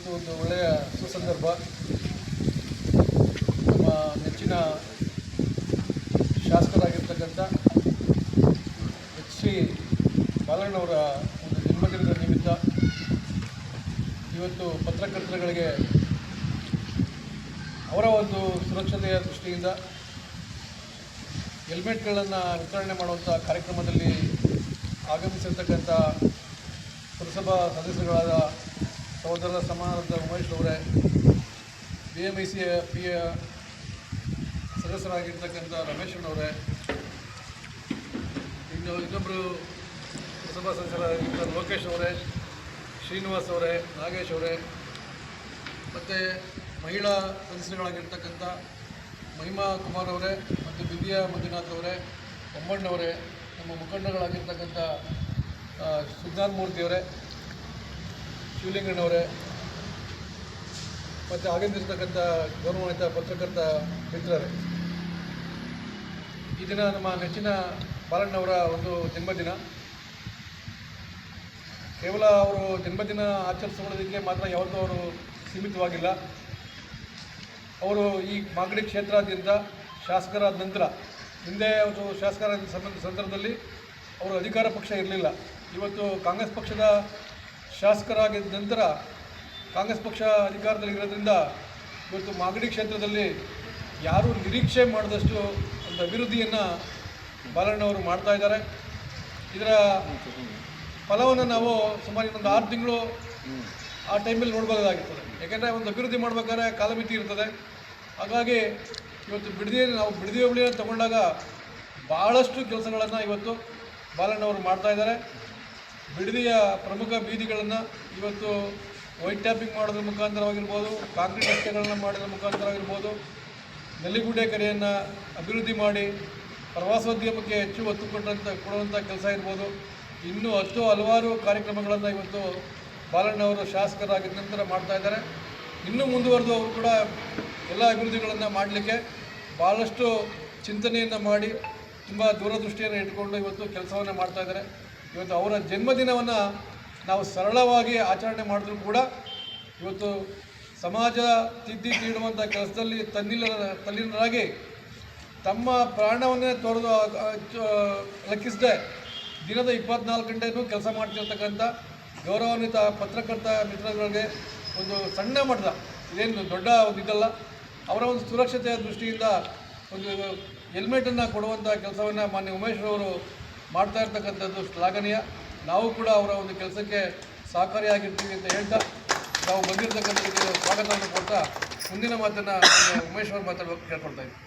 ಇವತ್ತು ಒಂದು ಒಳ್ಳೆಯ ಸುಸಂದರ್ಭ. ನಮ್ಮ ನೆಚ್ಚಿನ ಶಾಸಕರಾಗಿರ್ತಕ್ಕಂಥ ಶ್ರೀ ಬಾಲಣ್ಣವರ ಒಂದು ಜನ್ಮದಿನದ ನಿಮಿತ್ತ ಇವತ್ತು ಪತ್ರಕರ್ತರುಗಳಿಗೆ ಅವರ ಒಂದು ಸುರಕ್ಷತೆಯ ದೃಷ್ಟಿಯಿಂದ ಹೆಲ್ಮೆಟ್ಗಳನ್ನು ವಿತರಣೆ ಮಾಡುವಂಥ ಕಾರ್ಯಕ್ರಮದಲ್ಲಿ ಆಗಮಿಸಿರ್ತಕ್ಕಂಥ ಪುರಸಭಾ ಸದಸ್ಯರುಗಳಾದ ಸಹೋದರ ಸಮಾನದ ಉಮೇಶ್ ಅವರೇ, BMIC ಸದಸ್ಯರಾಗಿರ್ತಕ್ಕಂಥ ರಮೇಶಣ್ಣವರೇ, ಇನ್ನೊಬ್ಬರು ಪುರಸಭಾ ಸದಸ್ಯರಾಗಿದ್ದ ಲೋಕೇಶ್ ಅವರೇ, ಶ್ರೀನಿವಾಸ್ ಅವರೇ, ನಾಗೇಶ್ ಅವರೇ, ಮತ್ತು ಮಹಿಳಾ ಸದಸ್ಯರುಗಳಾಗಿರ್ತಕ್ಕಂಥ ಮಹಿಮಾ ಕುಮಾರ್ ಅವರೇ ಮತ್ತು ದಿವ್ಯಾ ಮಂಜುನಾಥ್ ಅವರೇ, ಬೊಮ್ಮಣ್ಣವರೇ, ನಮ್ಮ ಮುಖಂಡಗಳಾಗಿರ್ತಕ್ಕಂಥ ಸುಜ್ಞಾನ್ ಮೂರ್ತಿಯವರೇ, ಶಿವಲಿಂಗಣ್ಣವರೇ, ಮತ್ತು ಆಗಮಿಸಿರ್ತಕ್ಕಂಥ ಗೌರವಾನ್ವಿತ ಪತ್ರಕರ್ತ ಮಿತ್ರರೇ, ಈ ದಿನ ನಮ್ಮ ನೆಚ್ಚಿನ ಬಾಲಣ್ಣವರ ಒಂದು ಜನ್ಮದಿನ. ಕೇವಲ ಅವರು ಜನ್ಮದಿನ ಆಚರಿಸಿಕೊಳ್ಳೋದಕ್ಕೆ ಮಾತ್ರ ಯಾವತ್ತೂ ಅವರು ಸೀಮಿತವಾಗಿಲ್ಲ. ಅವರು ಈ ಮಾಗಡಿ ಕ್ಷೇತ್ರಾದ್ಯಂತ ಶಾಸಕರಾದ ನಂತರ, ಹಿಂದೆ ಅವರು ಶಾಸಕರಾದ ಸಂದರ್ಭದಲ್ಲಿ ಅವರು ಅಧಿಕಾರ ಪಕ್ಷ ಇರಲಿಲ್ಲ. ಇವತ್ತು ಕಾಂಗ್ರೆಸ್ ಪಕ್ಷದ ಶಾಸಕರಾಗಿದ್ದ ನಂತರ ಕಾಂಗ್ರೆಸ್ ಪಕ್ಷ ಅಧಿಕಾರದಲ್ಲಿರೋದ್ರಿಂದ ಇವತ್ತು ಮಾಗಡಿ ಕ್ಷೇತ್ರದಲ್ಲಿ ಯಾರೂ ನಿರೀಕ್ಷೆ ಮಾಡಿದಷ್ಟು ಒಂದು ಅಭಿವೃದ್ಧಿಯನ್ನು ಬಾಲಣ್ಣವರು ಮಾಡ್ತಾ ಇದ್ದಾರೆ. ಇದರ ಫಲವನ್ನು ನಾವು ಸುಮಾರು ಇನ್ನೊಂದು 6 ತಿಂಗಳು ಆ ಟೈಮಲ್ಲಿ ನೋಡ್ಬೋದಾಗಿರ್ತದೆ. ಯಾಕೆಂದರೆ ಒಂದು ಅಭಿವೃದ್ಧಿ ಮಾಡಬೇಕಾದ್ರೆ ಕಾಲಮಿತಿ ಇರ್ತದೆ. ಹಾಗಾಗಿ ಇವತ್ತು ನಾವು ಬಿಡದಿ ಹೋಬಳಿಯನ್ನು ತಗೊಂಡಾಗ ಭಾಳಷ್ಟು ಕೆಲಸಗಳನ್ನು ಇವತ್ತು ಬಾಲಣ್ಣವರು ಮಾಡ್ತಾಯಿದ್ದಾರೆ. ಬಿಡದಿಯ ಪ್ರಮುಖ ಬೀದಿಗಳನ್ನು ಇವತ್ತು ವೈಟ್ ಟ್ಯಾಪಿಂಗ್ ಮಾಡೋದ್ರ ಮುಖಾಂತರವಾಗಿರ್ಬೋದು, ಕಾಂಕ್ರೀಟ್ ರಸ್ತೆಗಳನ್ನು ಮಾಡೋದ್ರ ಮುಖಾಂತರವಾಗಿರ್ಬೋದು, ನೆಲ್ಲಿಗುಡ್ಡೆ ಕೆರೆಯನ್ನು ಅಭಿವೃದ್ಧಿ ಮಾಡಿ ಪ್ರವಾಸೋದ್ಯಮಕ್ಕೆ ಹೆಚ್ಚು ಒತ್ತು ಕೊಡುವಂಥ ಕೆಲಸ ಇರ್ಬೋದು. ಇನ್ನೂ ಹಲವಾರು ಕಾರ್ಯಕ್ರಮಗಳನ್ನು ಇವತ್ತು ಬಾಲಣ್ಣವರು ಶಾಸಕರಾಗಿದ್ದ ನಂತರ ಮಾಡ್ತಾಯಿದ್ದಾರೆ. ಇನ್ನೂ ಮುಂದುವರೆದು ಅವರು ಕೂಡ ಎಲ್ಲ ಅಭಿವೃದ್ಧಿಗಳನ್ನು ಮಾಡಲಿಕ್ಕೆ ಭಾಳಷ್ಟು ಚಿಂತನೆಯನ್ನು ಮಾಡಿ ತುಂಬ ದೂರದೃಷ್ಟಿಯನ್ನು ಇಟ್ಕೊಂಡು ಇವತ್ತು ಕೆಲಸವನ್ನು ಮಾಡ್ತಾಯಿದ್ದಾರೆ. ಇವತ್ತು ಅವರ ಜನ್ಮದಿನವನ್ನು ನಾವು ಸರಳವಾಗಿ ಆಚರಣೆ ಮಾಡಿದ್ರೂ ಕೂಡ ಇವತ್ತು ಸಮಾಜ ತಿದ್ದಿ ತೀಡುವಂಥ ಕೆಲಸದಲ್ಲಿ ತಲ್ಲೀನರಾಗಿ ತಮ್ಮ ಪ್ರಾಣವನ್ನೇ ತೊರೆದು ಲೆಕ್ಕಿಸದೆ ದಿನದ 24 ಗಂಟೆಯೂ ಕೆಲಸ ಮಾಡ್ತಿರ್ತಕ್ಕಂಥ ಗೌರವಾನ್ವಿತ ಪತ್ರಕರ್ತ ಮಿತ್ರಗಳಿಗೆ ಒಂದು ಸಣ್ಣ ಮಟ್ಟದ, ಇದೇನು ದೊಡ್ಡ ಒಂದು ಇದಲ್ಲ, ಅವರ ಒಂದು ಸುರಕ್ಷತೆಯ ದೃಷ್ಟಿಯಿಂದ ಒಂದು ಹೆಲ್ಮೆಟನ್ನು ಕೊಡುವಂಥ ಕೆಲಸವನ್ನು ಮಾನ್ಯ ಉಮೇಶ್ ಅವರು ಮಾಡ್ತಾ ಇರ್ತಕ್ಕಂಥದ್ದು ಶ್ಲಾಘನೀಯ. ನಾವು ಕೂಡ ಅವರ ಒಂದು ಕೆಲಸಕ್ಕೆ ಸಹಕಾರಿಯಾಗಿರ್ತೀವಿ ಅಂತ ಹೇಳ್ತಾ ನಾವು ಬಂದಿರತಕ್ಕಂಥದ್ದಕ್ಕೆ ಸ್ವಾಗತವನ್ನು ಕೊಡ್ತಾ ಮುಂದಿನ ಮಾತನ್ನು ಉಮೇಶ್ ಅವರು ಮಾತಾಡೋಕ್ಕೆ ಕೇಳ್ಕೊಳ್ತಾ ಇದ್ದೀವಿ.